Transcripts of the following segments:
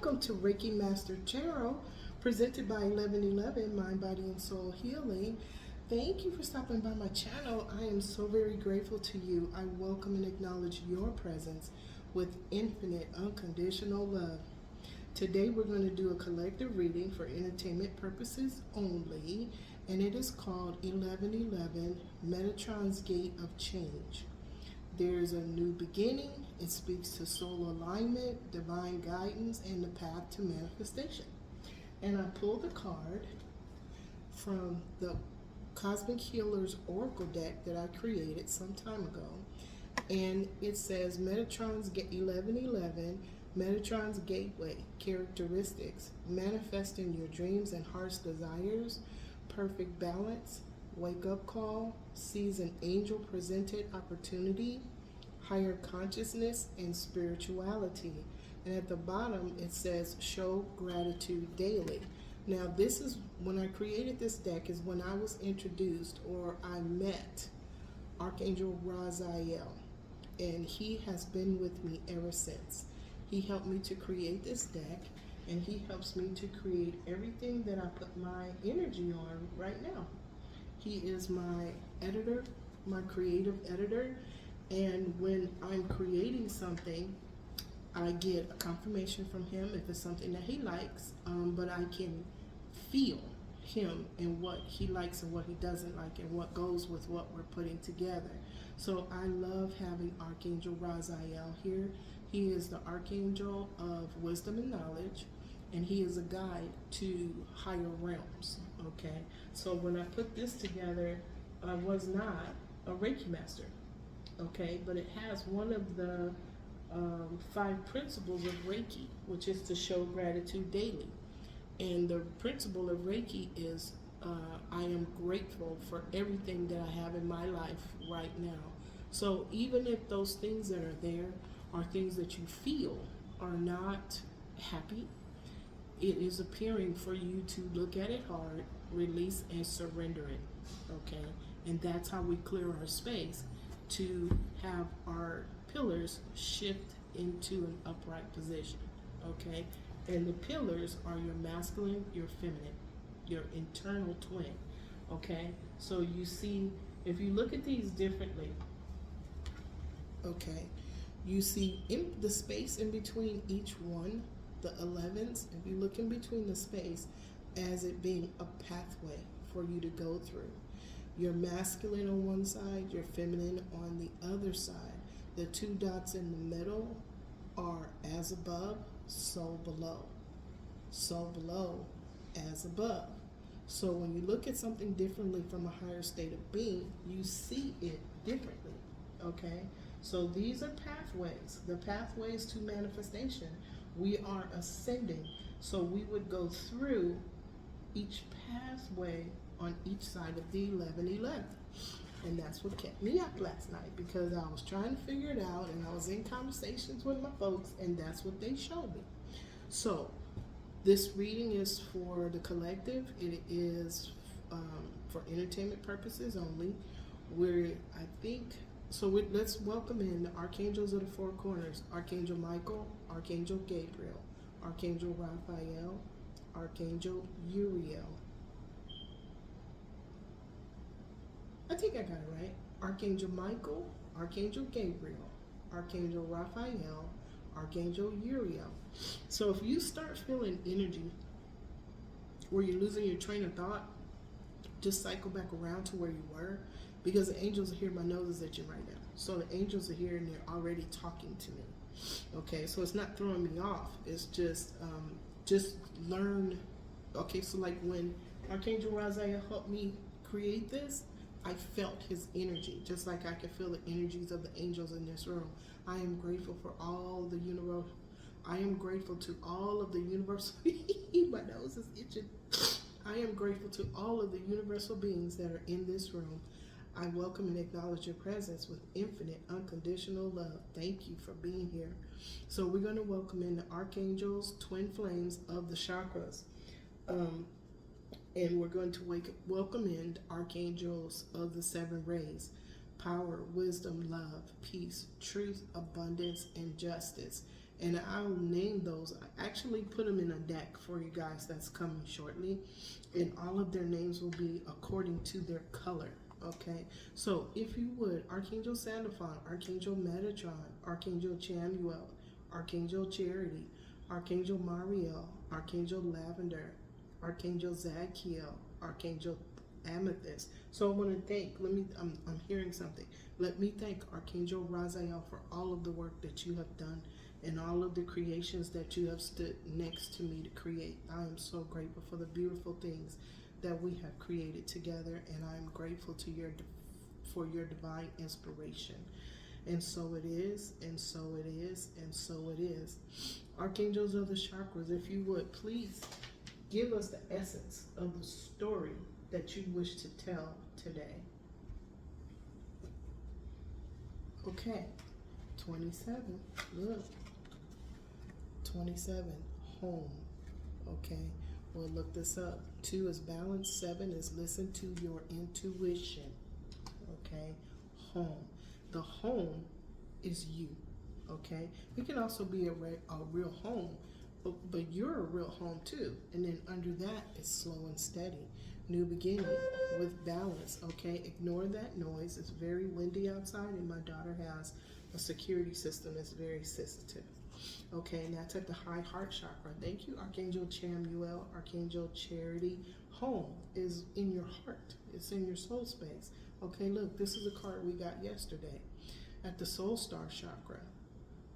Welcome to Reiki Master Tarot, presented by 1111 Mind, Body, and Soul Healing. Thank you for stopping by my channel. I am so very grateful to you. I welcome and acknowledge your presence with infinite, unconditional love. Today we're going to do a collective reading for entertainment purposes only, and it is called 1111 Metatron's Gate of Change. There's a new beginning. It speaks to soul alignment, divine guidance, and the path to manifestation. And I pulled a card from the Cosmic Healers Oracle deck that I created some time ago. And it says Metatron's 1111, Metatron's Gateway, characteristics, manifesting your dreams and heart's desires, perfect balance, wake-up call, sees an angel-presented opportunity, higher consciousness, and spirituality. And at the bottom, it says, show gratitude daily. Now, this is, when I created this deck, is when I was introduced, or I met Archangel Raziel. And he has been with me ever since. He helped me to create this deck, and he helps me to create everything that I put my energy on right now. He is my editor, my creative editor, and when I'm creating something, I get a confirmation from him if it's something that he likes, but I can feel him and what he likes and what he doesn't like and what goes with what we're putting together. So I love having Archangel Raziel here. He is the Archangel of wisdom and knowledge, and he is a guide to higher realms. Okay, so when I put this together, I was not a Reiki master. Okay, but it has one of the 5 principles of Reiki, which is to show gratitude daily. And the principle of Reiki is I am grateful for everything that I have in my life right now. So even if those things that are there are things that you feel are not happy, it is appearing for you to look at it hard, release, and surrender it. Okay, and that's how we clear our space to have our pillars shift into an upright position. Okay, and the pillars are your masculine, your feminine, your internal twin. Okay, so you see, if you look at these differently, okay, you see in the space in between each one, the 11s, if you look in between the space, as it being a pathway for you to go through. Your masculine on one side, your feminine on the other side. The 2 dots in the middle are as above, so below. So below, as above. So when you look at something differently from a higher state of being, you see it differently. Okay? So these are pathways. The pathways to manifestation. We are ascending, so we would go through each pathway on each side of the 1111. And that's what kept me up last night, because I was trying to figure it out, and I was in conversations with my folks, and that's what they showed me. So this reading is for the collective. It is for entertainment purposes only. Let's welcome in the Archangels of the 4 corners. Archangel Michael, Archangel Gabriel, Archangel Raphael, Archangel Uriel. I think I got it right. Archangel Michael, Archangel Gabriel, Archangel Raphael, Archangel Uriel. So if you start feeling energy where you're losing your train of thought, just cycle back around to where you were, because the angels are here. My nose is itching right now. So the angels are here and they're already talking to me. Okay, so it's not throwing me off. It's just learn. Okay, so like when Archangel Raziel helped me create this, I felt his energy, just like I can feel the energies of the angels in this room. I am grateful for all the universe. I am grateful to all of the universal. My nose is itching. I am grateful to all of the universal beings that are in this room. I welcome and acknowledge your presence with infinite, unconditional love. Thank you for being here. So we're going to welcome in the archangels, twin flames of the chakras. And we're going to welcome in the archangels of the 7 rays. Power, wisdom, love, peace, truth, abundance, and justice. And I'll name those. I actually put them in a deck for you guys that's coming shortly, and all of their names will be according to their color. Okay, so if you would, Archangel Sandalphon, Archangel Metatron, Archangel Chamuel, Archangel Charity, Archangel Mariel, Archangel Lavender, Archangel Zadkiel, Archangel Amethyst. So I want to thank, I'm hearing something. Let me thank Archangel Raziel for all of the work that you have done and all of the creations that you have stood next to me to create. I am so grateful for the beautiful things that we have created together, and I am grateful to for your divine inspiration. And so it is, and so it is, and so it is. Archangels of the chakras, if you would, please give us the essence of the story that you wish to tell today. Okay, 27, look. 27, home. Okay, we'll look this up. 2 is balance, 7 is listen to your intuition. Okay, home. The home is you. Okay, it can also be a real home, but you're a real home too. And then under that is slow and steady. New beginning with balance. Okay, ignore that noise. It's very windy outside, and my daughter has a security system that's very sensitive. Okay, and that's at the high heart chakra. Thank you, Archangel Chamuel, Archangel Charity. Home is in your heart. It's in your soul space. Okay, look, this is a card we got yesterday at the soul star chakra.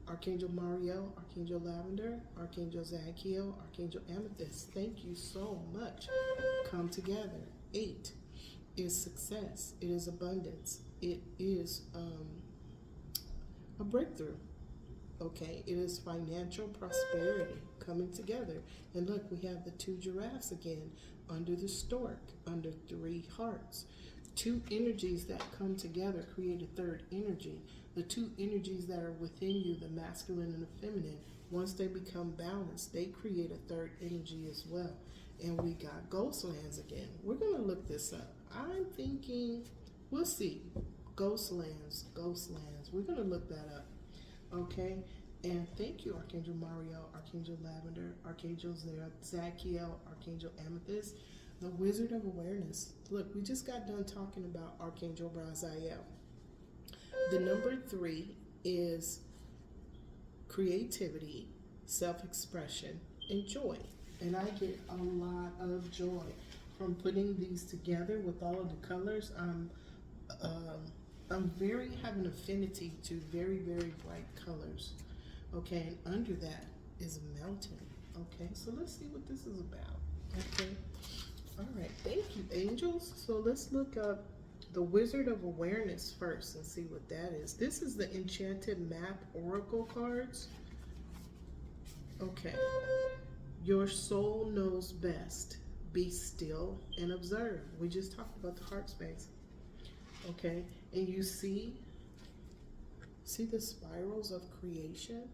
Archangel Mariel, Archangel Lavender, Archangel Zadkiel, Archangel Amethyst. Thank you so much. Come together. 8 is success. It is abundance. It is a breakthrough. Okay, it is financial prosperity coming together. And look, we have the 2 giraffes again under the stork, under 3 hearts. 2 energies that come together create a 3rd energy. The 2 energies that are within you, the masculine and the feminine, once they become balanced, they create a 3rd energy as well. And we got ghost lands again. We're going to look this up. I'm thinking, we'll see. Ghost lands. We're going to look that up. Okay, and thank you, Archangel Mariel, Archangel Lavender, Archangel Zadkiel, Archangel Amethyst, the Wizard of Awareness. Look, we just got done talking about Archangel Raziel. The number 3 is creativity, self-expression, and joy. And I get a lot of joy from putting these together with all of the colors. I'm have an affinity to very, very bright colors. Okay, and under that is a mountain. Okay, so let's see what this is about. Okay, all right, thank you, angels. So let's look up the Wizard of Awareness first and see what that is. This is the Enchanted Map Oracle cards. Okay, your soul knows best. Be still and observe. We just talked about the heart space. Okay, and you see the spirals of creation?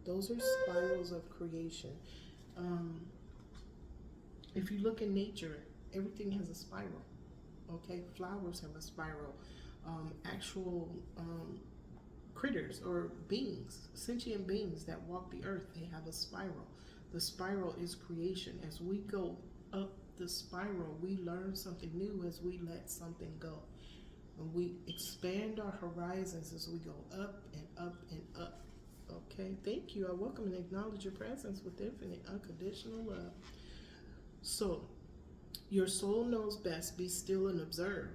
Those are spirals of creation. If you look in nature, everything has a spiral. Okay, flowers have a spiral. Actual critters or beings, sentient beings that walk the earth, they have a spiral. The spiral is creation. As we go up the spiral, we learn something new as we let something go. And we expand our horizons as we go up and up and up. Okay, thank you. I welcome and acknowledge your presence with infinite unconditional love. So, your soul knows best. Be still and observe.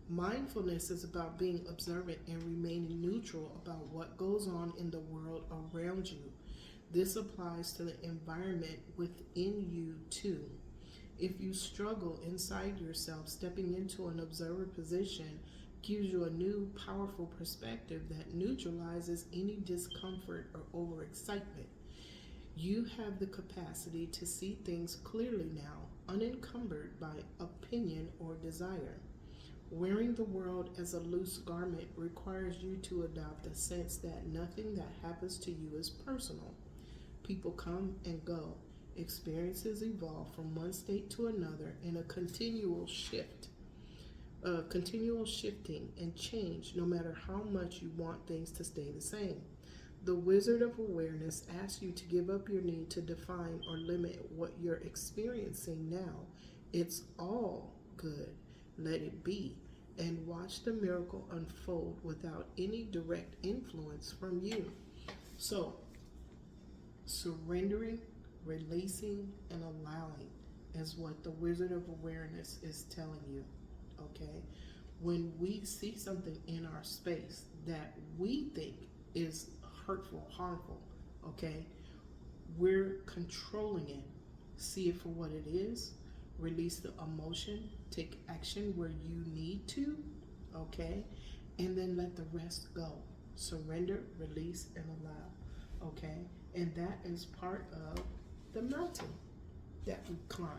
Mindfulness is about being observant and remaining neutral about what goes on in the world around you. This applies to the environment within you too. If you struggle inside yourself, stepping into an observer position gives you a new, powerful perspective that neutralizes any discomfort or overexcitement. You have the capacity to see things clearly now, unencumbered by opinion or desire. Wearing the world as a loose garment requires you to adopt a sense that nothing that happens to you is personal. People come and go. Experiences evolve from one state to another in a continual shifting and change, no matter how much you want things to stay the same. The Wizard of Awareness asks you to give up your need to define or limit what you're experiencing now. It's all good. Let it be. And watch the miracle unfold without any direct influence from you. So, surrendering, releasing, and allowing is what the Wizard of Awareness is telling you. Okay? When we see something in our space that we think is hurtful, harmful, okay, we're controlling it. See it for what it is. Release the emotion. Take action where you need to, okay, and then let the rest go. Surrender, release, and allow, okay. And that is part of the mountain that we climb.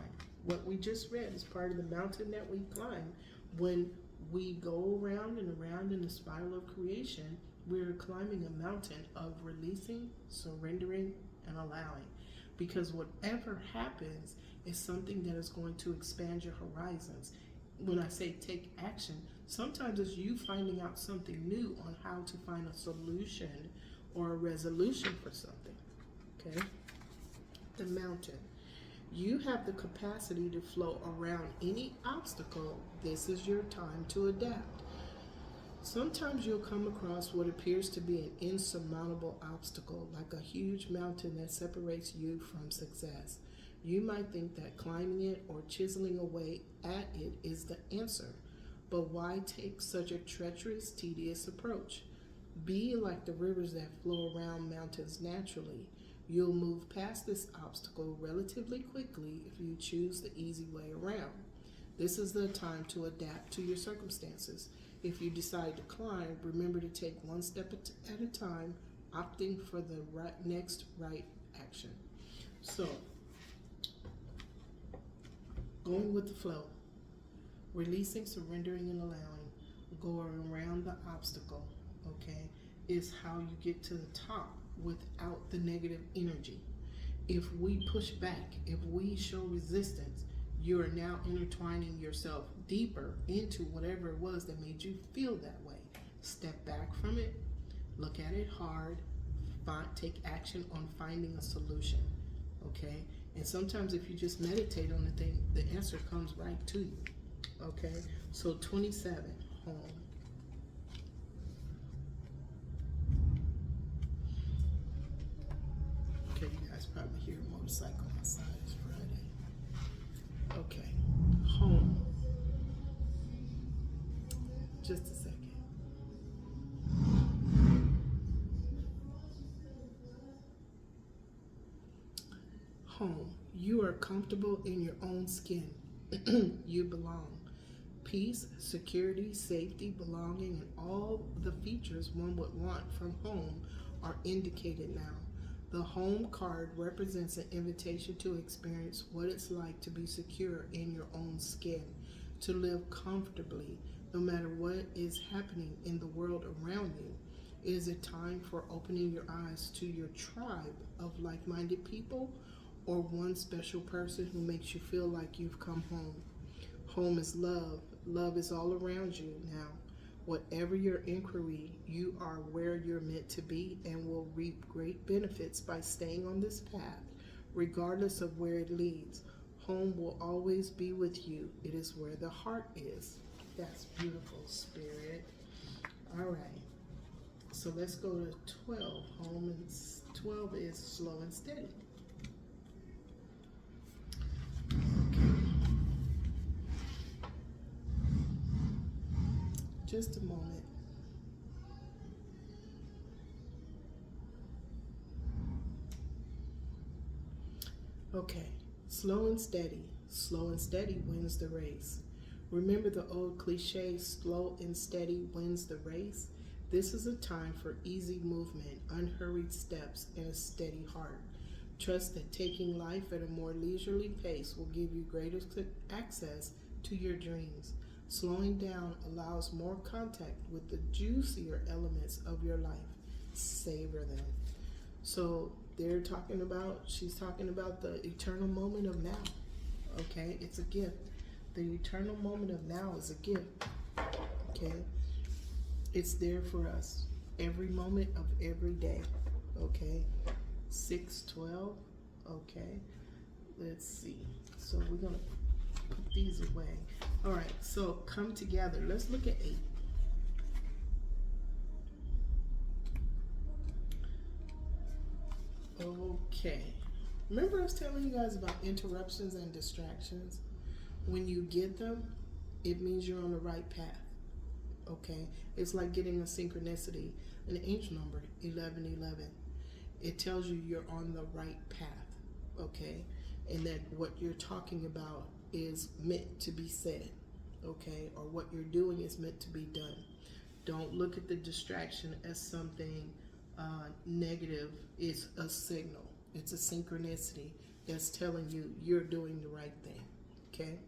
What we just read is part of the mountain that we climb. When we go around and around in the spiral of creation, we're climbing a mountain of releasing, surrendering, and allowing. Because whatever happens is something that is going to expand your horizons. When I say take action, sometimes it's you finding out something new on how to find a solution or a resolution for something. Okay? The mountain. You have the capacity to flow around any obstacle. This is your time to adapt. Sometimes you'll come across what appears to be an insurmountable obstacle, like a huge mountain that separates you from success. You might think that climbing it or chiseling away at it is the answer, but why take such a treacherous, tedious approach? Be like the rivers that flow around mountains naturally. You'll move past this obstacle relatively quickly if you choose the easy way around. This is the time to adapt to your circumstances. If you decide to climb, remember to take one step at a time, opting for the next right action. So, going with the flow, releasing, surrendering, and allowing, going around the obstacle, okay, is how you get to the top without the negative energy. If we push back, if we show resistance, you are now intertwining yourself deeper into whatever it was that made you feel that way. Step back from it, look at it hard, take action on finding a solution, okay? And sometimes if you just meditate on the thing, the answer comes right to you, okay? So 27, home. Okay, you guys probably hear a motorcycle outside. It's Friday. Okay, home. Just a second. Home. You are comfortable in your own skin. You belong. Peace, security, safety, belonging, and all the features one would want from home are indicated now. The home card represents an invitation to experience what it's like to be secure in your own skin, to live comfortably no matter what is happening in the world around you. It is a time for opening your eyes to your tribe of like-minded people or one special person who makes you feel like you've come home. Home is love. Love is all around you now. Whatever your inquiry, you are where you're meant to be and will reap great benefits by staying on this path, regardless of where it leads. Home will always be with you. It is where the heart is. That's beautiful, Spirit. All right. So let's go to 12. Home and 12 is slow and steady. Just a moment. Okay, slow and steady. Slow and steady wins the race. Remember the old cliche, slow and steady wins the race? This is a time for easy movement, unhurried steps, and a steady heart. Trust that taking life at a more leisurely pace will give you greater access to your dreams. Slowing down allows more contact with the juicier elements of your life. Savor them. So she's talking about the eternal moment of now. Okay, it's a gift. The eternal moment of now is a gift. Okay, it's there for us every moment of every day. Okay, 612. Okay, let's see. So we're gonna put these away. All right, so come together. Let's look at 8. Okay. Remember I was telling you guys about interruptions and distractions? When you get them, it means you're on the right path. Okay? It's like getting a synchronicity, an angel number, 1111. It tells you you're on the right path. Okay? And that what you're talking about is meant to be said. Okay? Or what you're doing is meant to be done. Don't look at the distraction as something negative. It's a signal. It's a synchronicity that's telling you you're doing the right thing. Okay?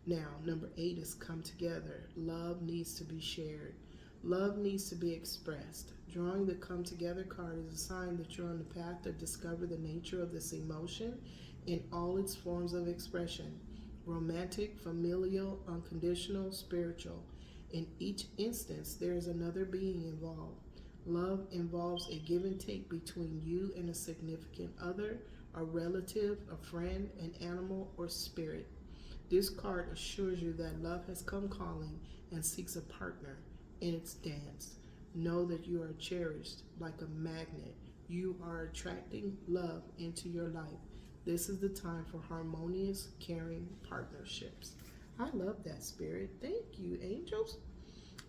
Now, number 8 is come together. Love needs to be shared. Love needs to be expressed. Drawing the come together card is a sign that you're on the path to discover the nature of this emotion in all its forms of expression: romantic, familial, unconditional, spiritual. In each instance, there is another being involved. Love involves a give and take between you and a significant other, a relative, a friend, an animal, or spirit. This card assures you that love has come calling and seeks a partner in its dance. Know that you are cherished like a magnet. You are attracting love into your life. This is the time for harmonious, caring partnerships. I love that, Spirit. Thank you, angels.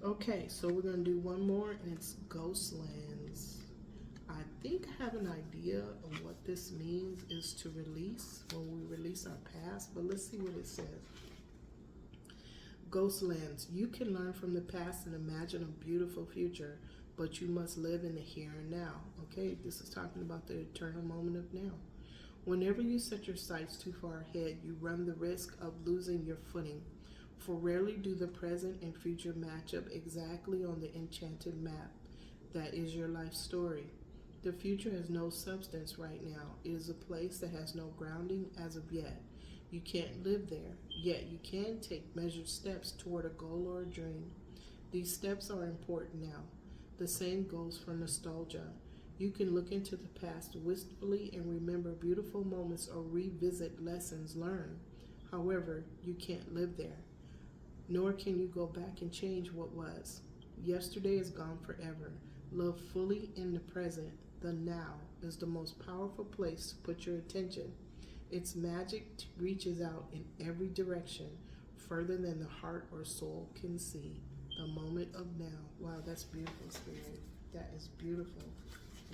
Okay, so we're going to do one more, and it's Ghostlands. I think I have an idea of what this means is to release, when we release our past, but let's see what it says. Ghostlands, you can learn from the past and imagine a beautiful future, but you must live in the here and now. Okay, this is talking about the eternal moment of now. Whenever you set your sights too far ahead, you run the risk of losing your footing. For rarely do the present and future match up exactly on the enchanted map that is your life story. The future has no substance right now. It is a place that has no grounding as of yet. You can't live there, yet you can take measured steps toward a goal or a dream. These steps are important now. The same goes for nostalgia. You can look into the past wistfully and remember beautiful moments or revisit lessons learned. However, you can't live there, nor can you go back and change what was. Yesterday is gone forever. Live fully in the present. The now is the most powerful place to put your attention. Its magic reaches out in every direction, further than the heart or soul can see. The moment of now. Wow, that's beautiful, Spirit. That is beautiful.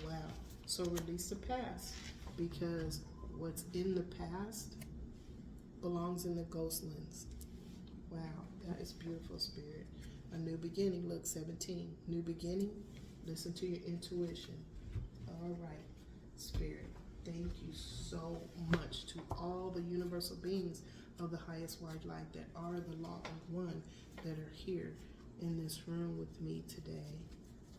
Wow. So release the past, because what's in the past belongs in the Ghostlands. Wow, that is beautiful, Spirit. A new beginning. Look, 17. New beginning. Listen to your intuition. All right, Spirit. Thank you so much to all the universal beings of the highest white light that are the law of one that are here in this room with me today.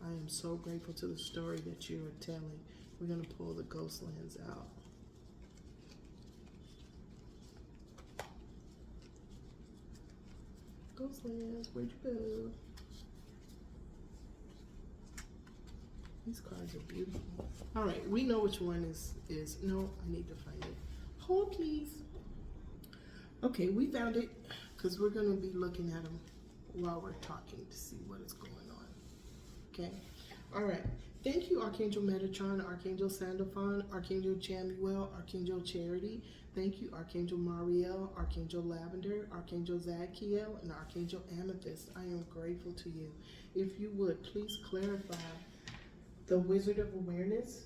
I am so grateful to the story that you are telling. We're going to pull the Ghostlands out. Ghostlands, where'd you go? These cards are beautiful. All right, we know which one is. No, I need to find it. Hold, please. Okay, we found it, because we're going to be looking at them while we're talking to see what is going on. Okay? All right. Thank you, Archangel Metatron, Archangel Sandalphon, Archangel Chamuel, Archangel Charity. Thank you, Archangel Mariel, Archangel Lavender, Archangel Zadkiel, and Archangel Amethyst. I am grateful to you. If you would, please clarify the Wizard of Awareness,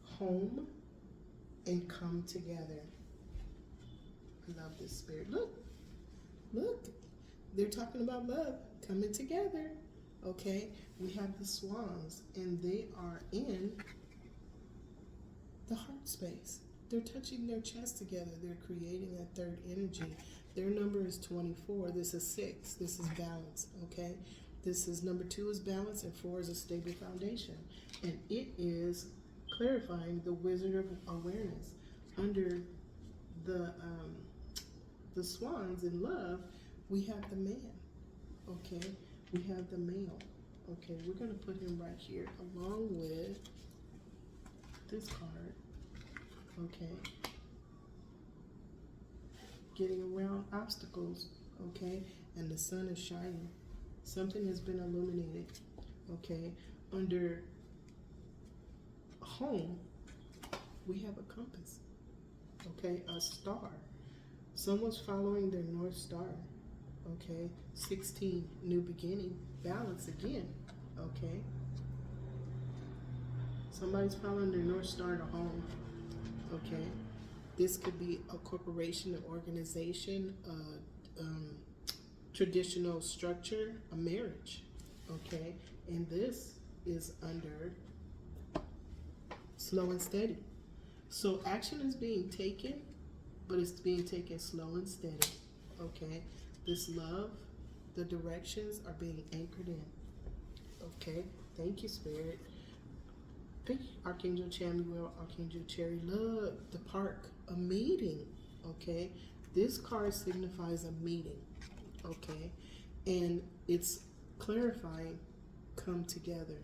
home, and come together. I love this, Spirit. Look, look. They're talking about love coming together. Okay, we have the swans, and they are in the heart space. They're touching their chest together. They're creating that third energy. Their number is 24. This is 6. This is balance, okay? This is number 2 is balance, and 4 is a stable foundation. And it is clarifying the Wizard of Awareness. Under the swans in love, we have the man, okay? We have the male. Okay, we're going to put him right here along with this card. Okay. Getting around obstacles. Okay. And the sun is shining. Something has been illuminated. Okay. Under home, we have a compass. Okay. A star. Someone's following their North Star. Okay. 16, new beginning. Balance again. Okay. Somebody's following their North Star to home. Okay. This could be a corporation, an organization, traditional structure, a marriage. Okay. And this is under slow and steady. So action is being taken, but it's being taken slow and steady. Okay. This love, the directions are being anchored in. Okay. Thank you, Spirit. Thank you, Archangel Chamuel, Archangel Cherry. Look, the park, a meeting. Okay. This card signifies a meeting. Okay. And it's clarifying come together.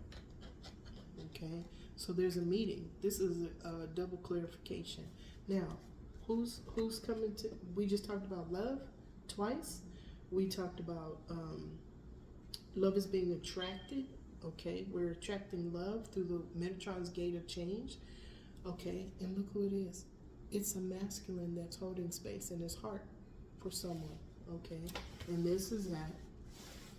Okay. So there's a meeting. This is a double clarification. Now, who's coming to? We just talked about love twice. We talked about love is being attracted. Okay, we're attracting love through the Metatron's gate of change. Okay, and look who it is. It's a masculine that's holding space in his heart for someone. Okay, and this is at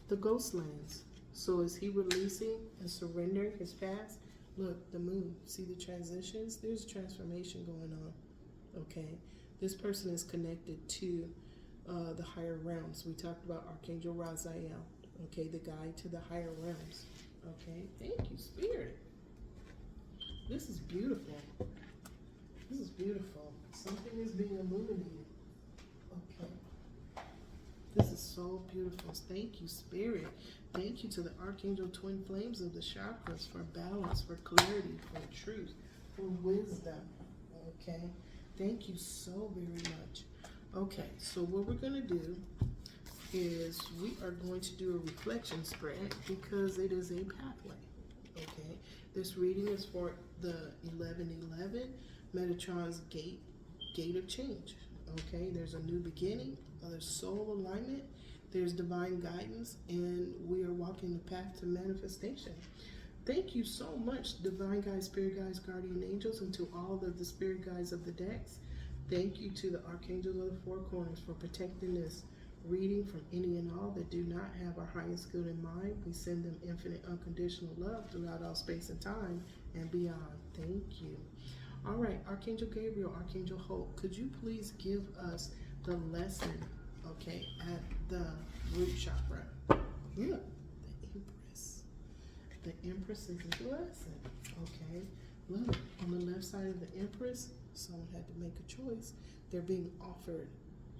the ghost lands. So is he releasing and surrendering his past? Look, the moon. See the transitions? There's transformation going on. Okay, this person is connected to the higher realms. We talked about Archangel Raziel. Okay, the guide to the higher realms. Okay, thank you, Spirit. This is beautiful. This is beautiful. Something is being illuminated. Okay. This is so beautiful. Thank you, Spirit. Thank you to the Archangel Twin Flames of the chakras for balance, for clarity, for truth, for wisdom. Okay. Thank you so very much. Okay, so what we're going to do is we are going to do a reflection spread because it is a pathway. Okay, this reading is for the 1111 Metatron's gate of change. Okay, there's a new beginning, there's soul alignment, there's divine guidance, and we are walking the path to manifestation. Thank you so much, divine guides, spirit guides, guardian angels, and to all of the spirit guides of the decks. Thank you to the archangels of the four corners for protecting this reading from any and all that do not have our highest good in mind. We send them infinite unconditional love throughout all space and time and beyond. Thank you. All right, Archangel Gabriel, Archangel Hope, could you please give us the lesson, okay, at the root chakra? Yeah, the Empress. The Empress is the lesson, okay? Look, on the left side of the Empress, someone had to make a choice. They're being offered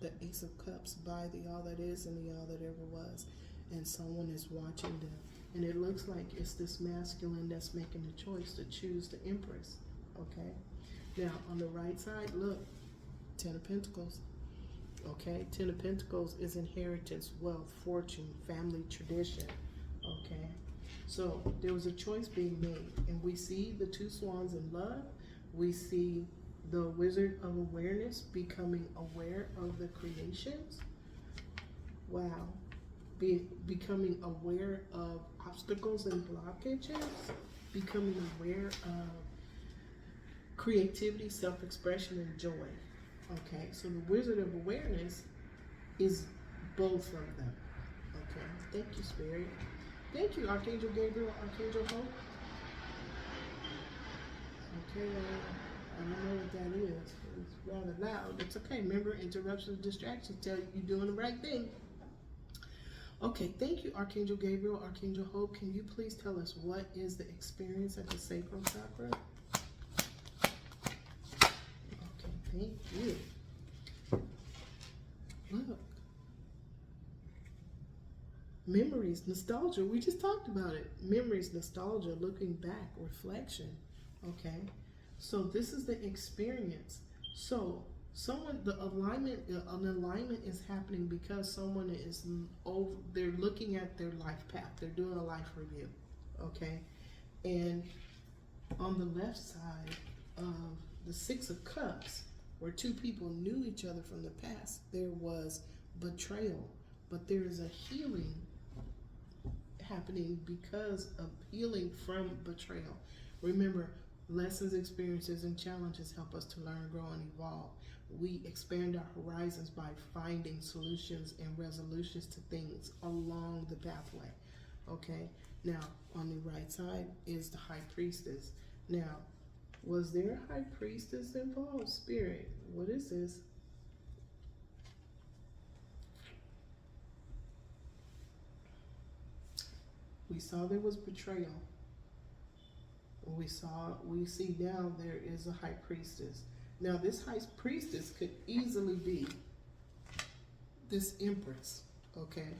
the Ace of Cups by the all that is and the all that ever was, and someone is watching them, and it looks like it's this masculine that's making the choice to choose the Empress. Okay, now on the right side, look, 10 of Pentacles. Okay, 10 of Pentacles is inheritance, wealth, fortune, family tradition. Okay, so there was a choice being made, and we see the two swans in love. We see the Wizard of Awareness becoming aware of the creations. Wow. Becoming aware of obstacles and blockages. Becoming aware of creativity, self-expression, and joy. Okay, so the Wizard of Awareness is both of them. Okay, thank you, Spirit. Thank you, Archangel Gabriel, Archangel Hope. Okay, I don't know what that is. It's rather loud. It's okay. Remember, interruptions, distractions tell you you're doing the right thing. Okay, thank you, Archangel Gabriel, Archangel Hope. Can you please tell us what is the experience at the sacral chakra? Okay, thank you. Look. Memories, nostalgia. We just talked about it. Memories, nostalgia, looking back, reflection. Okay. So this is the experience. So an alignment is happening because someone is they're looking at their life path. They're doing a life review. Okay. And on the left side, of the Six of Cups, where two people knew each other from the past, there was betrayal, but there is a healing happening because of healing from betrayal. Remember, lessons, experiences, and challenges help us to learn, grow, and evolve. We expand our horizons by finding solutions and resolutions to things along the pathway. Okay, now on the right side is the High Priestess. Now, was there a High Priestess involved? Spirit, what is this? We saw there was betrayal. We see now there is a High Priestess. Now this High Priestess could easily be this Empress, okay?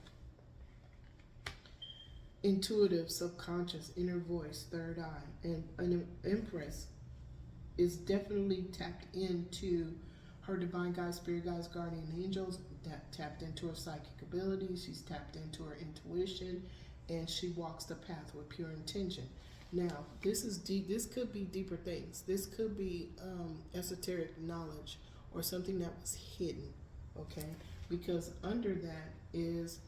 Intuitive, subconscious, inner voice, third eye. And an Empress is definitely tapped into her divine guides, spirit guides, guardian angels, that tapped into her psychic abilities, she's tapped into her intuition, and she walks the path with pure intention. Now, this is deep. This could be deeper things. This could be esoteric knowledge or something that was hidden, okay? Because under that is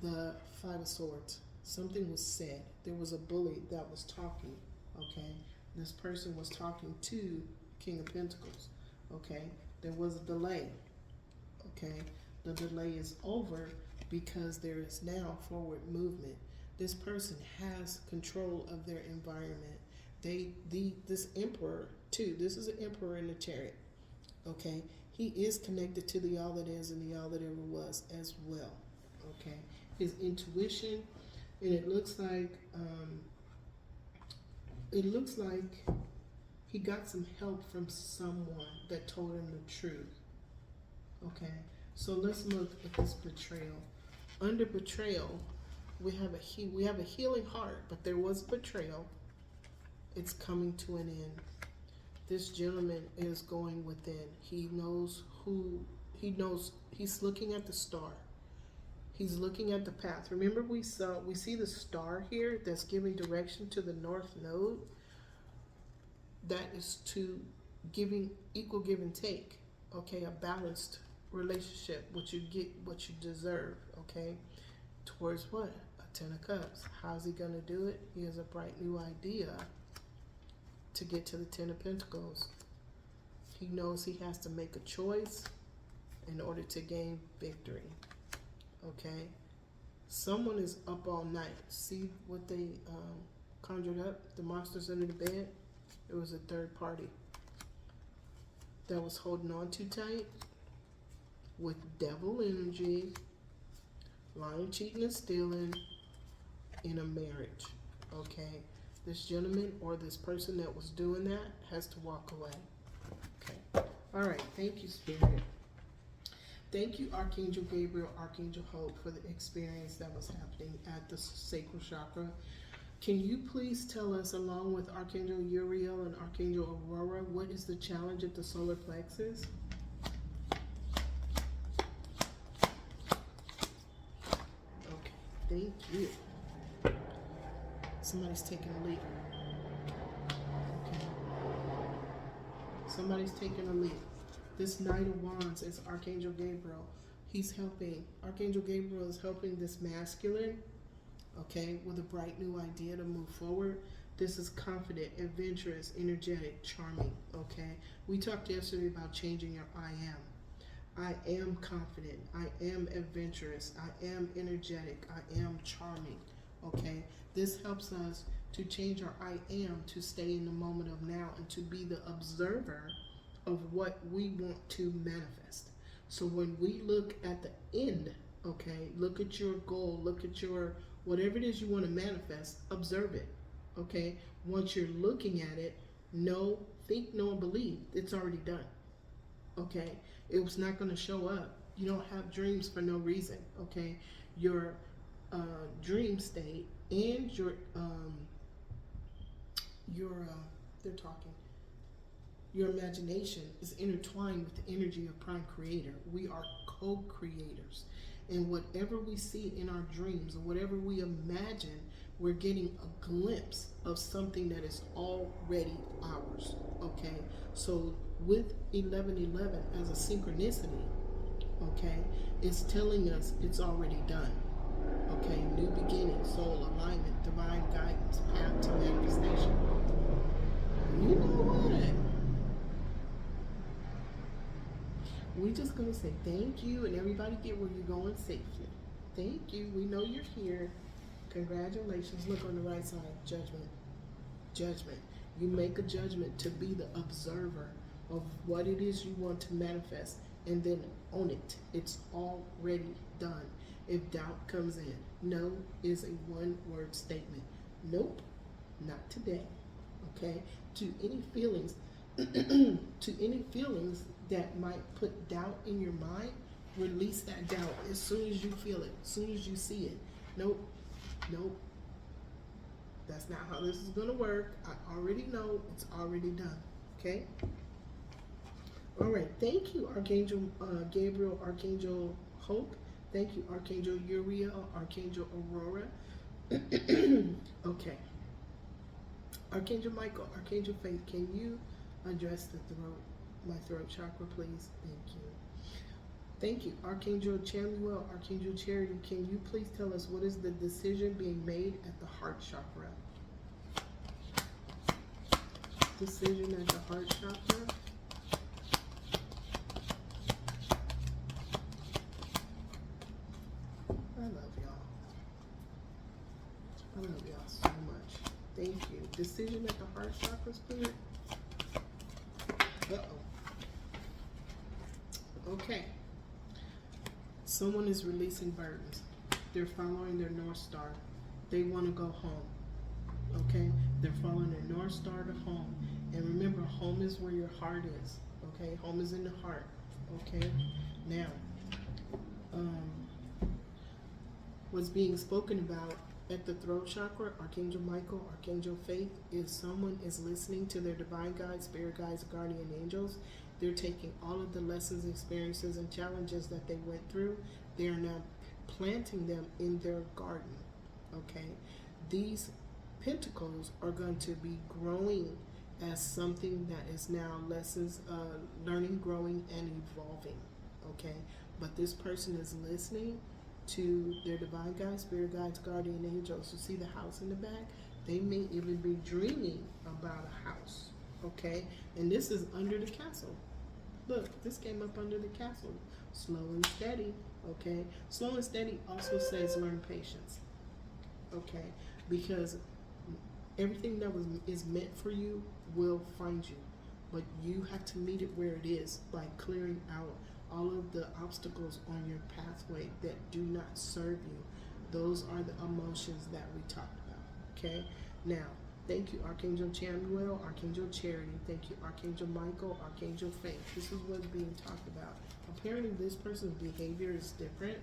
the Five of Swords. Something was said. There was a bully that was talking, okay? This person was talking to King of Pentacles, okay? There was a delay, okay? The delay is over because there is now forward movement. This person has control of their environment. This emperor too. This is an emperor in the chariot. Okay, he is connected to the all that is and the all that ever was as well. Okay, his intuition, and it looks like he got some help from someone that told him the truth. Okay, so let's look at this betrayal. Under betrayal, we have a healing heart, but there was betrayal. It's coming to an end. This gentleman is going within. He knows he's looking at the star. He's looking at the path. Remember, we see the star here that's giving direction to the north node. That is to giving equal give and take. Okay, a balanced relationship, what you get, what you deserve. Okay, towards what? A Ten of Cups. How's he gonna do it? He has a bright new idea to get to the Ten of Pentacles. He knows he has to make a choice in order to gain victory. Okay, someone is up all night. See what they conjured up? The monsters under the bed. It was a third party that was holding on too tight with devil energy, lying, cheating, and stealing in a marriage. Okay, this gentleman or this person that was doing that has to walk away. Okay, all right. Thank you, Spirit. Thank you, Archangel Gabriel, Archangel Hope, for the experience that was happening at the sacral chakra. Can you please tell us, along with Archangel Uriel and Archangel Aurora, what is the challenge at the solar plexus? Okay, thank you. Somebody's taking a lead. Okay. Somebody's taking a lead. This Knight of Wands is Archangel Gabriel. He's helping. Archangel Gabriel is helping this masculine, okay, with a bright new idea to move forward. This is confident, adventurous, energetic, charming, okay? We talked yesterday about changing your I am. I am confident. I am adventurous. I am energetic. I am charming, okay? This helps us to change our I am to stay in the moment of now and to be the observer of what we want to manifest. So when we look at the end, okay, look at your goal, look at your whatever it is you want to manifest, observe it. Okay, once you're looking at it, know, think, know, and believe it's already done. Okay, it was not going to show up. You don't have dreams for no reason. Okay, your dream state and your they're talking. Your imagination is intertwined with the energy of Prime Creator. We are co-creators. And whatever we see in our dreams or whatever we imagine, we're getting a glimpse of something that is already ours. Okay? So with 1111 as a synchronicity, okay, it's telling us it's already done. Okay, new beginning, soul alignment, divine guidance, path to manifestation. You know what? We're just going to say thank you and everybody get where you're going safely. Thank you. We know you're here. Congratulations. Look on the right side. Judgment. Judgment. You make a judgment to be the observer of what it is you want to manifest and then own it. It's already done. If doubt comes in, no is a one-word statement. Nope, not today. Okay? To any feelings, to any feelings that might put doubt in your mind, release that doubt as soon as you feel it, as soon as you see it. Nope, nope. That's not how this is going to work. I already know. It's already done. Okay? All right. Thank you, Archangel Gabriel, Archangel Hope. Thank you, Archangel Uriel, Archangel Aurora. Okay. Archangel Michael, Archangel Faith, can you address the throat, my throat chakra, please? Thank you. Thank you. Archangel Chamuel, Archangel Charity, can you please tell us what is the decision being made at the heart chakra? Decision at the heart chakra. I love y'all. I love y'all so much. Thank you. Decision at the heart chakra, spirit. Uh-oh. Okay. Someone is releasing burdens. They're following their North Star. They want to go home. Okay? They're following their North Star to home. And remember, home is where your heart is. Okay? Home is in the heart. Okay? Now, what's being spoken about at the throat chakra, Archangel Michael, Archangel Faith, is someone is listening to their divine guides, spirit guides, guardian angels. They're taking all of the lessons, experiences, and challenges that they went through. They are now planting them in their garden. Okay? These pentacles are going to be growing as something that is now lessons, learning, growing, and evolving. Okay? But this person is listening to their divine guides, spirit guides, guardian angels. You see the house in the back? They may even be dreaming about a house. Okay? And this is under the castle. Look, this came up under the castle. Slow and steady. Okay? Slow and steady also says learn patience. Okay? Because everything that is meant for you will find you. But you have to meet it where it is by clearing out all of the obstacles on your pathway that do not serve you. Those are the emotions that we talked about. Okay? Now, thank you, Archangel Chamuel, Archangel Charity. Thank you, Archangel Michael, Archangel Faith. This is what's being talked about. Apparently, this person's behavior is different,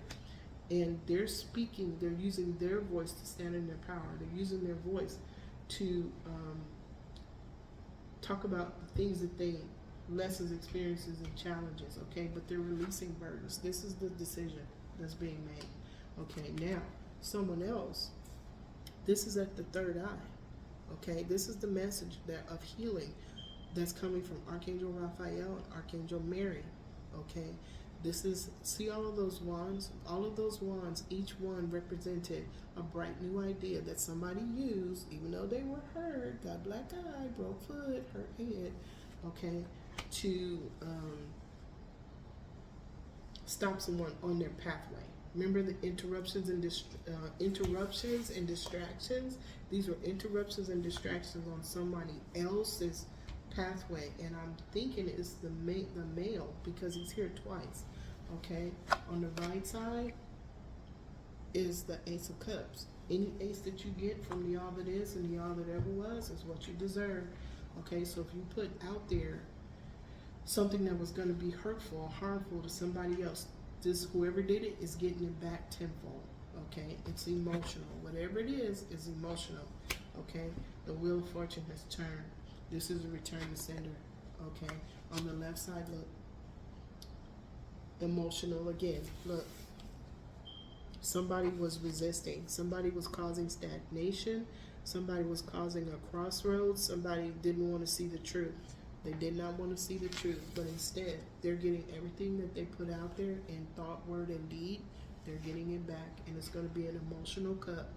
and they're speaking, they're using their voice to stand in their power. They're using their voice to talk about the things that they lessons, experiences, and challenges, okay? But they're releasing burdens. This is the decision that's being made. Okay, now, someone else, this is at the third eye, okay? This is the message that of healing that's coming from Archangel Raphael and Archangel Mary, okay? This is, see all of those wands? All of those wands, each one represented a bright new idea that somebody used, even though they were hurt, got black eye, broke foot, hurt head, okay? To stop someone on their pathway. Remember the interruptions and distractions? These were interruptions and distractions on somebody else's pathway, and I'm thinking it's the male because he's here twice. Okay, on the right side is the Ace of Cups. Any ace that you get from the all that is and the all that ever was is what you deserve. Okay, so if you put out there something that was going to be hurtful or harmful to somebody else, this whoever did it is getting it back tenfold. Okay, it's emotional. Whatever it is emotional. Okay, the wheel of fortune has turned. This is a return to sender. Okay, on the left side, look, emotional again. Look, somebody was resisting. Somebody was causing stagnation. Somebody was causing a crossroads. Somebody didn't want to see the truth. They did not want to see the truth, but instead, they're getting everything that they put out there in thought, word, and deed. They're getting it back, and it's going to be an emotional cup.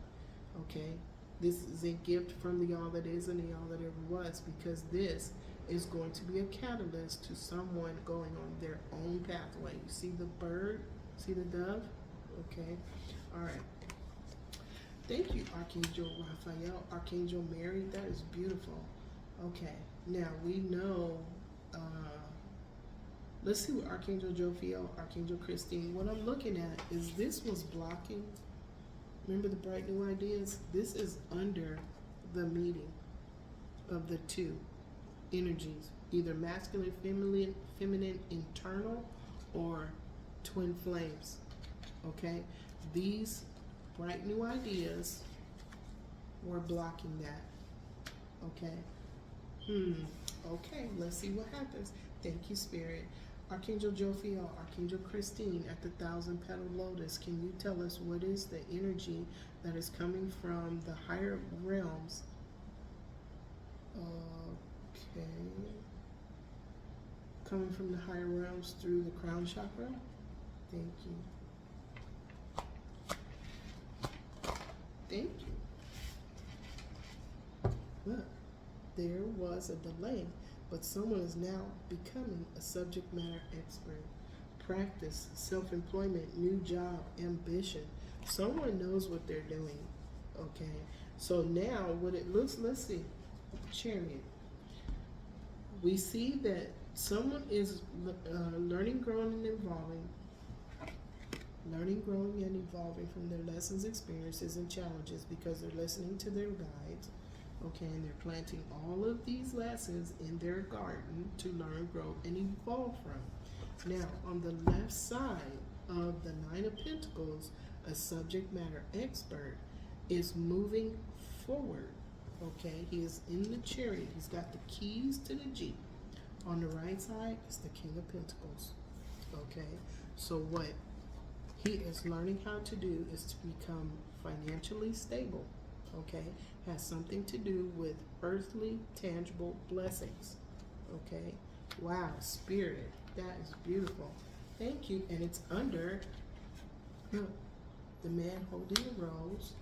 Okay, this is a gift from the all that is and the all that ever was, because this is going to be a catalyst to someone going on their own pathway. You see the bird? See the dove? Okay, all right. Thank you, Archangel Raphael, Archangel Mary. That is beautiful. Okay, now we know. Let's see what Archangel Jophiel, Archangel Christine. What I'm looking at is this was blocking. Remember the bright new ideas? This is under the meeting of the two energies, either masculine, feminine, internal, or twin flames. Okay, these bright new ideas were blocking that. Okay. Okay, let's see what happens. Thank you, Spirit. Archangel Jophiel, Archangel Christine at the 1,000-petaled lotus. Can you tell us what is the energy that is coming from the higher realms? Okay. Coming from the higher realms through the crown chakra. Thank you. Thank you. Look, there was a delay, but someone is now becoming a subject matter expert. Practice, self-employment, new job, ambition. Someone knows what they're doing. Okay, so now what it looks, let's see, Chariot. We see that someone is learning, growing, and evolving. Learning, growing, and evolving from their lessons, experiences, and challenges, because they're listening to their guides. Okay, and they're planting all of these lessons in their garden to learn, grow, and evolve from. Now, on the left side of the Nine of Pentacles, a subject matter expert is moving forward. Okay, he is in the Chariot. He's got the keys to the Jeep. On the right side is the King of Pentacles. Okay, so what he is learning how to do is to become financially stable. Okay, has something to do with earthly, tangible blessings. Okay, wow, Spirit, that is beautiful. Thank you. And it's under the man holding a rose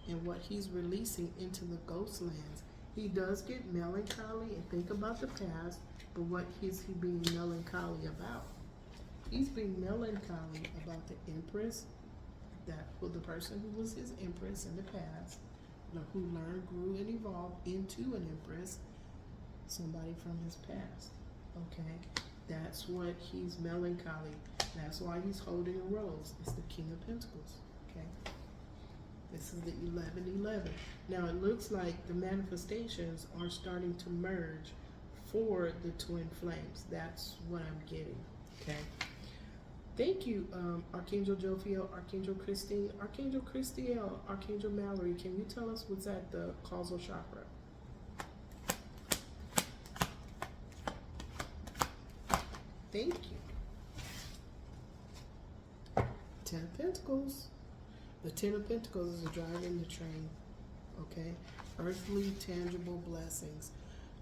and what he's releasing into the ghost lands. He does get melancholy and think about the past, but what is he being melancholy about? He's being melancholy about the Empress, the person who was his Empress in the past, who learned, grew, and evolved into an Empress, somebody from his past. Okay, that's what he's melancholy. That's why he's holding a rose. It's the King of Pentacles. Okay, this is the 1111. Now it looks like the manifestations are starting to merge for the twin flames. That's what I'm getting. Okay. Thank you, Archangel Jophiel, Archangel Christine, Archangel Christiel, Archangel Mallory. Can you tell us what's at the causal chakra? Thank you. 10 of Pentacles. The 10 of Pentacles is driving the train. Okay? Earthly, tangible blessings.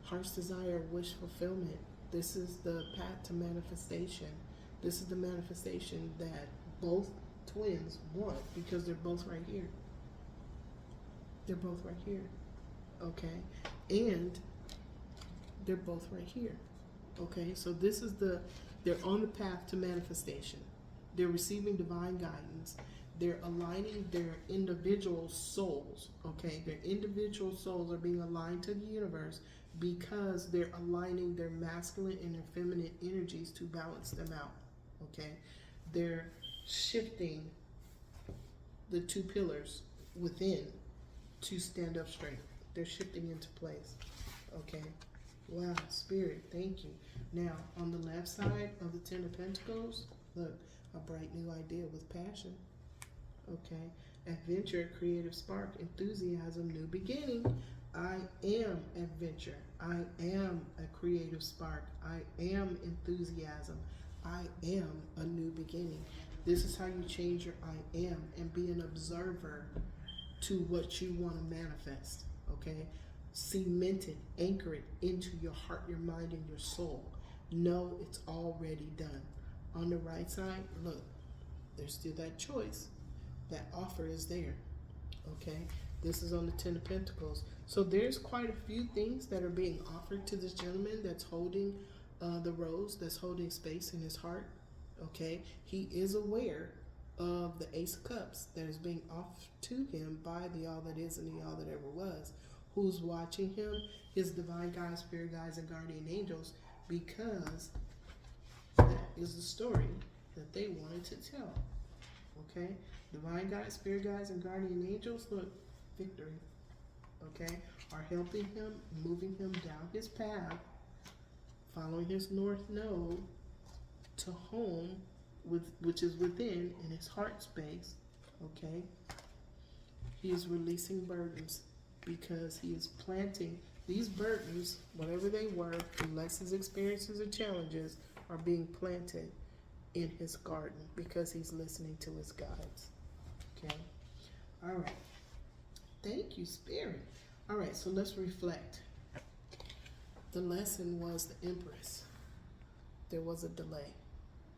Heart's desire, wish fulfillment. This is the path to manifestation. This is the manifestation that both twins want, because they're both right here. They're both right here. Okay? And they're both right here. Okay? So this is they're on the path to manifestation. They're receiving divine guidance. They're aligning their individual souls. Okay? Their individual souls are being aligned to the universe because they're aligning their masculine and their feminine energies to balance them out. Okay, they're shifting the two pillars within to stand up straight. They're shifting into place. Okay, wow, Spirit, thank you. Now, on the left side of the 10 of Pentacles, look, a bright new idea with passion. Okay, adventure, creative spark, enthusiasm, new beginning. I am adventure. I am a creative spark. I am enthusiasm. I am a new beginning. This is how you change your I am and be an observer to what you want to manifest. Okay? Cement it, anchor it into your heart, your mind, and your soul. Know it's already done. On the right side, look, there's still that choice. That offer is there. Okay? This is on the Ten of Pentacles. So there's quite a few things that are being offered to this gentleman that's holding the rose, that's holding space in his heart. Okay? He is aware of the Ace of Cups that is being offered to him by the All That Is and the All That Ever Was. Who's watching him? His divine guides, spirit guides, and guardian angels, because that is the story that they wanted to tell. Okay? Divine guides, spirit guides, and guardian angels, look, victory, okay, are helping him, moving him down his path, following his north node to home, which is within in his heart space. Okay, he is releasing burdens because he is planting these burdens, whatever they were, the lessons, experiences, or challenges, are being planted in his garden because he's listening to his guides. Okay, all right. Thank you, Spirit. All right, so let's reflect. The lesson was the Empress. There was a delay,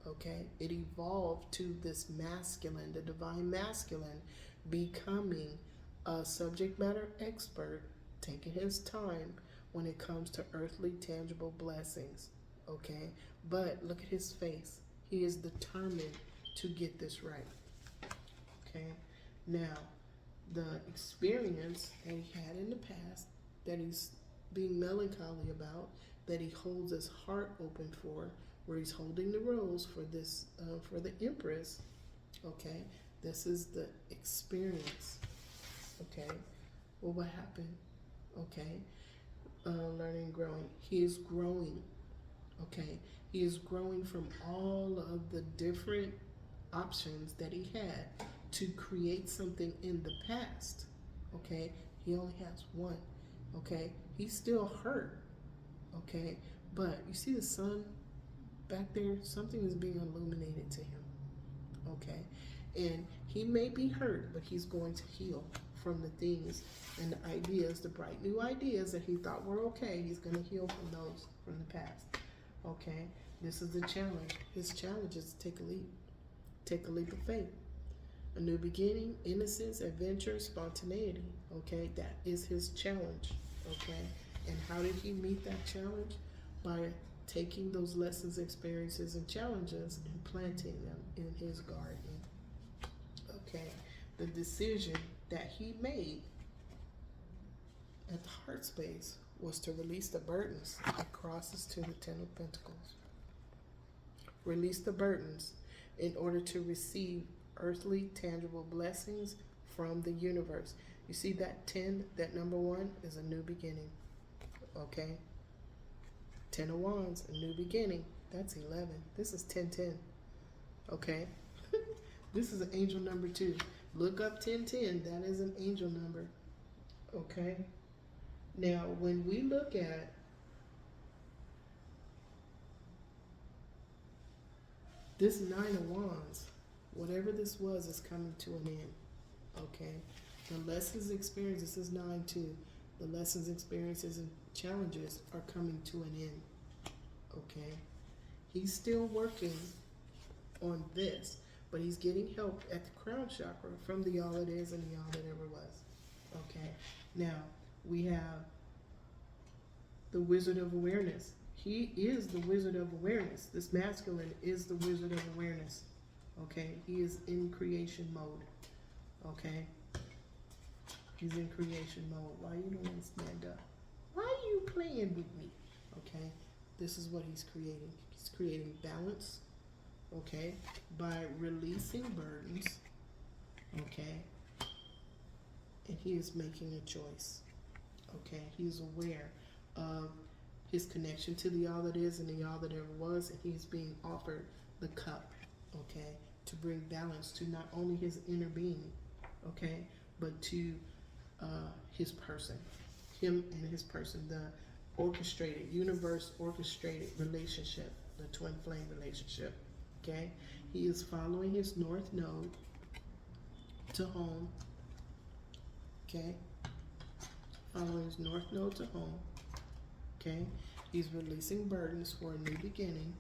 okay? It evolved to this masculine, the divine masculine, becoming a subject matter expert, taking his time when it comes to earthly, tangible blessings, okay? But look at his face. He is determined to get this right, okay? Now, the experience that he had in the past, that he's being melancholy about, that he holds his heart open for, where he's holding the rose for this, for the Empress. Okay, this is the experience. Okay, well, what happened? Okay, learning and growing. He is growing. Okay, he is growing from all of the different options that he had to create something in the past. Okay, he only has one. Okay, he's still hurt. Okay, but you see the sun back there? Something is being illuminated to him. Okay, and he may be hurt, but he's going to heal from the things and the ideas, the bright new ideas that he thought were okay. He's going to heal from those from the past. Okay, this is the challenge. His challenge is to take a leap. Take a leap of faith. A new beginning, innocence, adventure, spontaneity. Okay, that is his challenge. Okay, and how did he meet that challenge? By taking those lessons, experiences, and challenges and planting them in his garden. Okay, the decision that he made at the heart space was to release the burdens. It crosses to the Ten of Pentacles. Release the burdens in order to receive earthly, tangible blessings from the universe. You see that 10, that number 1 is a new beginning. Okay? 10 of Wands, a new beginning. That's 11. This is 1010. Okay? This is an angel number 2. Look up 1010. That is an angel number. Okay? Now, when we look at this 9 of Wands, whatever this was is coming to an end. Okay? The lessons, experiences, this is 9-2. The lessons, experiences, and challenges are coming to an end. Okay? He's still working on this, but he's getting help at the crown chakra from the All It Is and the All That Ever Was. Okay? Now, we have the Wizard of Awareness. He is the Wizard of Awareness. This masculine is the Wizard of Awareness. Okay? He is in creation mode. Okay? He's in creation mode. Why you don't want to stand up? Why are you playing with me? Okay? This is what he's creating. He's creating balance. Okay? By releasing burdens. Okay? And he is making a choice. Okay? He's aware of his connection to the All That Is and the All That Ever Was, and he's being offered the cup, okay, to bring balance to not only his inner being, okay, but to his person. him and his person, the orchestrated, universe orchestrated relationship, the twin flame relationship. Okay? He is following his north node to home. Okay? Following his north node to home. Okay? He's releasing burdens for a new beginning.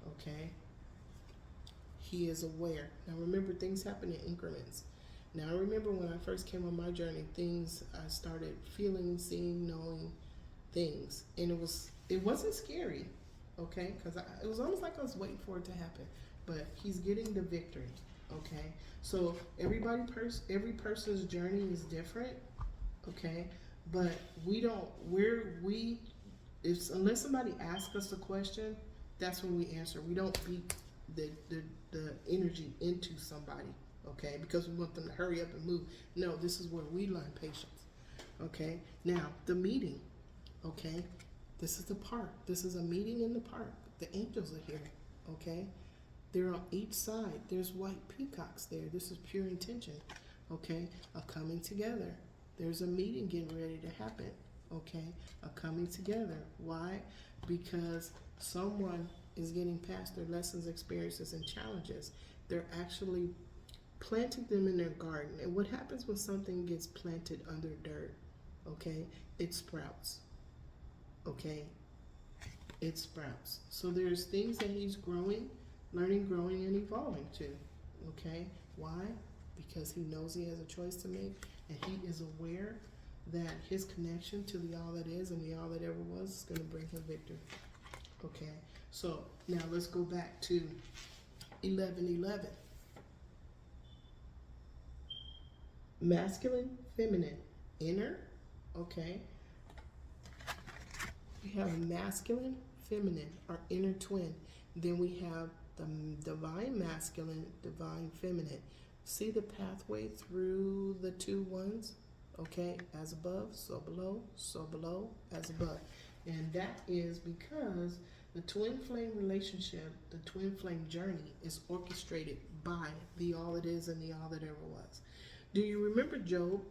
Okay? He is aware. Now remember, things happen in increments. Now I remember when I first came on my journey, I started feeling, seeing, knowing things. And it wasn't scary, okay? Because it was almost like I was waiting for it to happen. But he's getting the victory, okay? So every person's journey is different, okay? But unless somebody asks us a question, that's when we answer. We don't beat the energy into somebody, okay? Because we want them to hurry up and move. No, this is where we learn patience, okay? Now, the meeting, okay? This is the park. This is a meeting in the park. The angels are here, okay? They're on each side. There's white peacocks there. This is pure intention, okay? A coming together. There's a meeting getting ready to happen, okay? A coming together. Why? Because someone is getting past their lessons, experiences, and challenges. They're actually planting them in their garden. And what happens when something gets planted under dirt? Okay, it sprouts. Okay, it sprouts. So there's things that he's growing, learning, growing, and evolving to. Okay, why? Because he knows he has a choice to make, and he is aware that his connection to the all that is and the all that ever was is going to bring him victory. Okay, so now let's go back to 11:11. Masculine, feminine, inner. Okay, we have masculine, feminine, our inner twin. Then we have the divine masculine, divine feminine. See the pathway through the two ones? Okay, as above, so below, as above. And that is because the twin flame relationship, the twin flame journey is orchestrated by the all it is and the all that ever was. Do you remember Job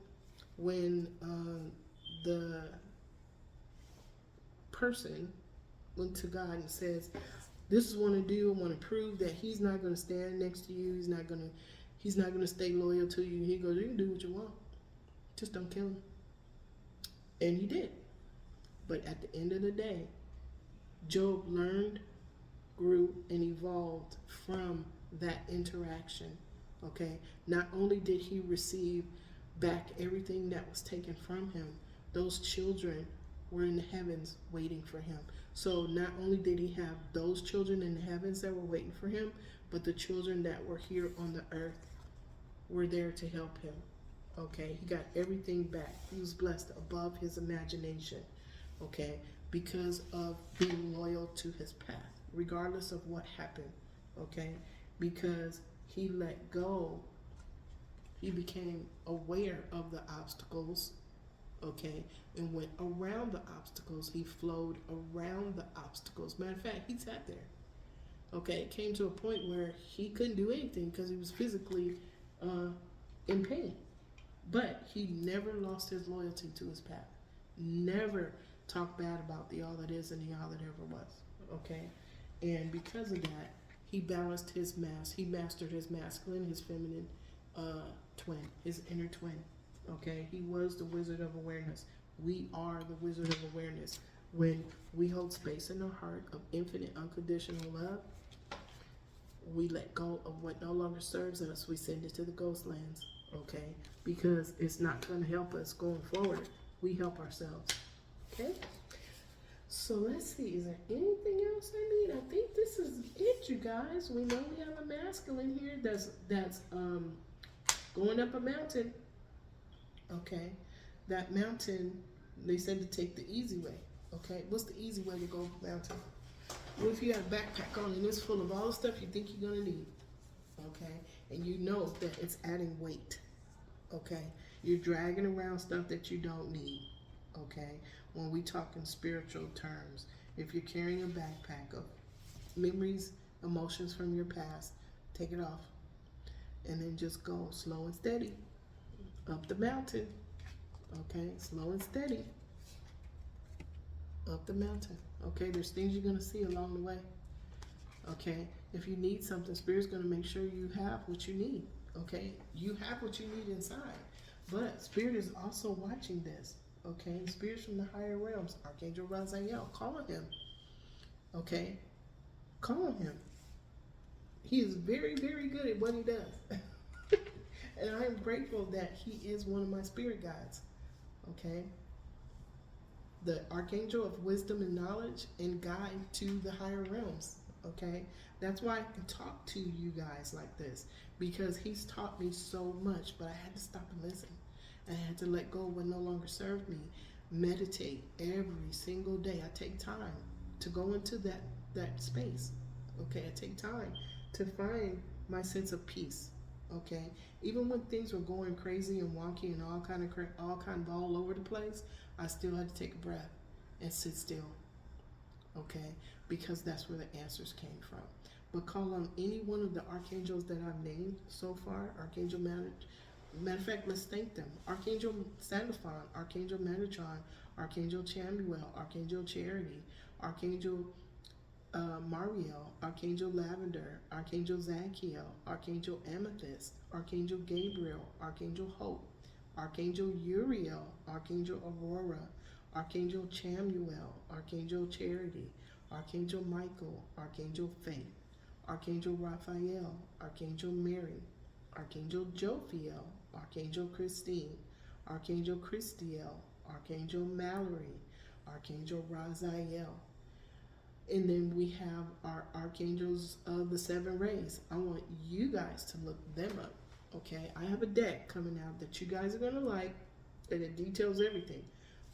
when the person went to God and says, this is what I do, I want to prove that he's not going to stand next to you, he's not going to stay loyal to you. He goes, you can do what you want, just don't kill him. And he did. But at the end of the day, Job learned, grew, and evolved from that interaction. Okay? Not only did he receive back everything that was taken from him, those children were in the heavens waiting for him. So not only did he have those children in the heavens that were waiting for him, but the children that were here on the earth were there to help him. Okay? He got everything back. He was blessed above his imagination. Okay? Because of being loyal to his path, regardless of what happened. Okay? Because he let go. He became aware of the obstacles. Okay? And went around the obstacles. He flowed around the obstacles. Matter of fact, he sat there. Okay? It came to a point where he couldn't do anything because he was physically in pain. But he never lost his loyalty to his path. Never talked bad about the all that is and the all that ever was. Okay? And because of that, he balanced his he mastered his masculine, his feminine twin, his inner twin. Okay? He was the wizard of awareness. We are the wizard of awareness. When we hold space in our heart of infinite, unconditional love, we let go of what no longer serves us. We send it to the ghost lands. Okay? Because it's not going to help us going forward. We help ourselves. Okay? So let's see. Is there anything else I need? I think this is it, you guys. We know we have a masculine here that's going up a mountain. Okay? That mountain, they said to take the easy way. Okay? What's the easy way to go up a mountain? What if you have a backpack on and it's full of all the stuff you think you're going to need? Okay? And you know that it's adding weight. Okay? You're dragging around stuff that you don't need. Okay? When we talk in spiritual terms, if you're carrying a backpack of memories, emotions from your past, take it off. And then just go slow and steady up the mountain. Okay, slow and steady up the mountain. Okay, there's things you're going to see along the way. Okay, if you need something, Spirit's going to make sure you have what you need. Okay, you have what you need inside, but Spirit is also watching this. Okay, spirits from the higher realms, Archangel Raziel, call on him. Okay, call on him. He is very, very good at what he does. And I am grateful that he is one of my spirit guides. Okay, the archangel of wisdom and knowledge and guide to the higher realms. Okay, that's why I can talk to you guys like this, because he's taught me so much, but I had to stop and listen. I had to let go of what no longer served me. Meditate every single day. I take time to go into that space. Okay, I take time to find my sense of peace. Okay, even when things were going crazy and wonky and all kind of all over the place, I still had to take a breath and sit still. Okay, because that's where the answers came from. But call on any one of the archangels that I've named so far. Archangel matter of fact, let's thank them. Archangel Sandalphon, Archangel Metatron, Archangel Chamuel, Archangel Charity, Archangel Mariel, Archangel Lavender, Archangel Zachiel, Archangel Amethyst, Archangel Gabriel, Archangel Hope, Archangel Uriel, Archangel Aurora, Archangel Chamuel, Archangel Charity, Archangel Michael, Archangel Faith, Archangel Raphael, Archangel Mary, Archangel Jophiel, Archangel Christine, Archangel Christiel, Archangel Mallory, Archangel Raziel. And then we have our archangels of the seven rays. I want you guys to look them up. Okay, I have a deck coming out that you guys are going to like, and it details everything.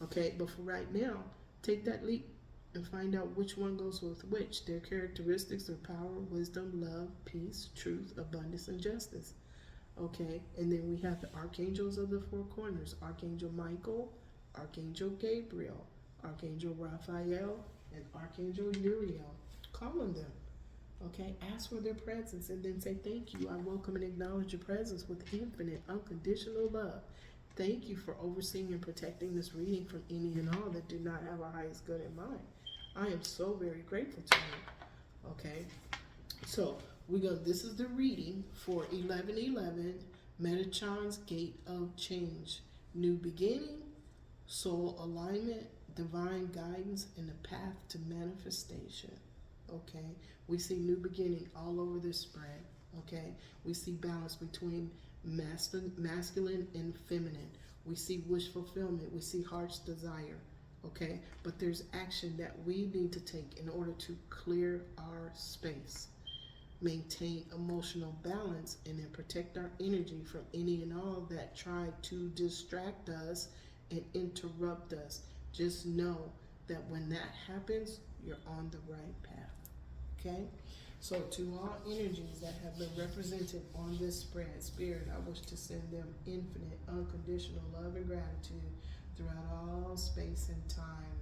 Okay, but for right now, take that leap and find out which one goes with which. Their characteristics are power, wisdom, love, peace, truth, abundance, and justice. Okay, and then we have the archangels of the four corners: Archangel Michael, Archangel Gabriel, Archangel Raphael, and Archangel Uriel. Call on them. Okay, ask for their presence and then say thank you. I welcome and acknowledge your presence with infinite, unconditional love. Thank you for overseeing and protecting this reading from any and all that do not have our highest good in mind. I am so very grateful to you. Okay, so this is the reading for 1111, Metatron's Gate of Change. New beginning, soul alignment, divine guidance, and the path to manifestation. Okay, we see new beginning all over this spread. Okay, we see balance between masculine and feminine. We see wish fulfillment. We see heart's desire. Okay, but there's action that we need to take in order to clear our space, maintain emotional balance, and then protect our energy from any and all that try to distract us and interrupt us. Just know that when that happens, you're on the right path. Okay? So to all energies that have been represented on this spread, Spirit, I wish to send them infinite, unconditional love and gratitude throughout all space and time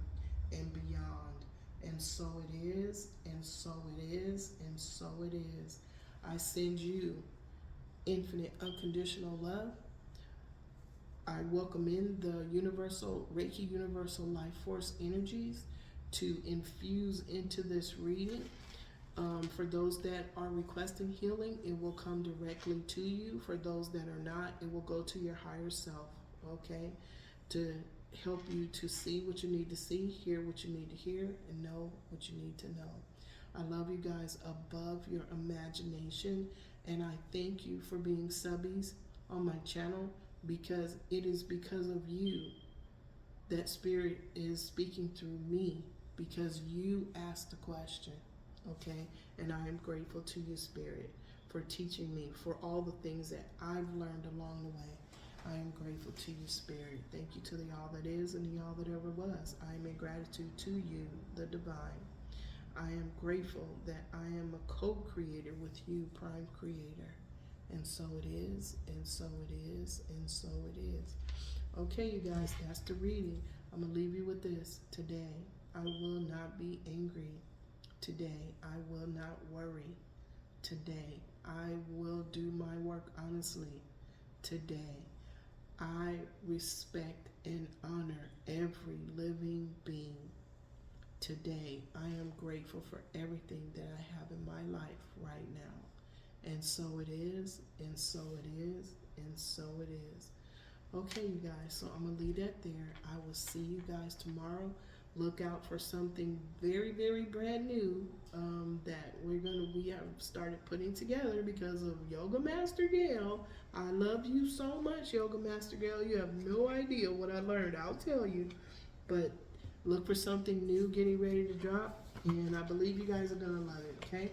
and beyond. And so it is, and so it is, and so it is. I send you infinite, unconditional love. I welcome in the universal, Reiki Universal Life Force energies to infuse into this reading. For those that are requesting healing, it will come directly to you. For those that are not, it will go to your higher self, okay? To help you to see what you need to see, hear what you need to hear, and know what you need to know. I love you guys above your imagination, and I thank you for being subbies on my channel, because it is because of you that Spirit is speaking through me, because you asked the question. Okay, and I am grateful to you, Spirit, for teaching me, for all the things that I've learned along the way. I am grateful to you, Spirit. Thank you to the all that is and the all that ever was. I am in gratitude to you, the divine. I am grateful that I am a co-creator with you, Prime Creator. And so it is, and so it is, and so it is. Okay, you guys, that's the reading. I'm going to leave you with this. Today, I will not be angry. Today, I will not worry. Today, I will do my work honestly. Today, I respect and honor every living being. Today, I am grateful for everything that I have in my life right now. And so it is, and so it is, and so it is. Okay, you guys, so I'm going to leave that there. I will see you guys tomorrow. Look out for something very, very brand new that we have started putting together because of Yoga Master Gail. I love you so much, Yoga Master Gail. You have no idea what I learned. I'll tell you. But look for something new getting ready to drop, and I believe you guys are going to love it, okay?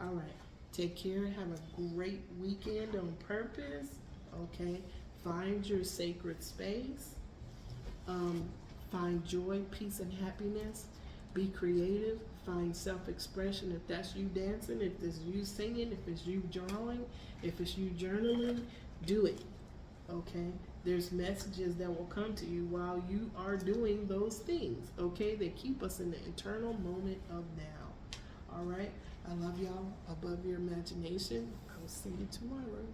All right. Take care. Have a great weekend on purpose, okay? Find your sacred space. Find joy, peace, and happiness. Be creative. Find self-expression. If that's you dancing, if it's you singing, if it's you drawing, if it's you journaling, do it, okay? There's messages that will come to you while you are doing those things, okay? They keep us in the eternal moment of now, all right? I love y'all above your imagination. I will see you tomorrow.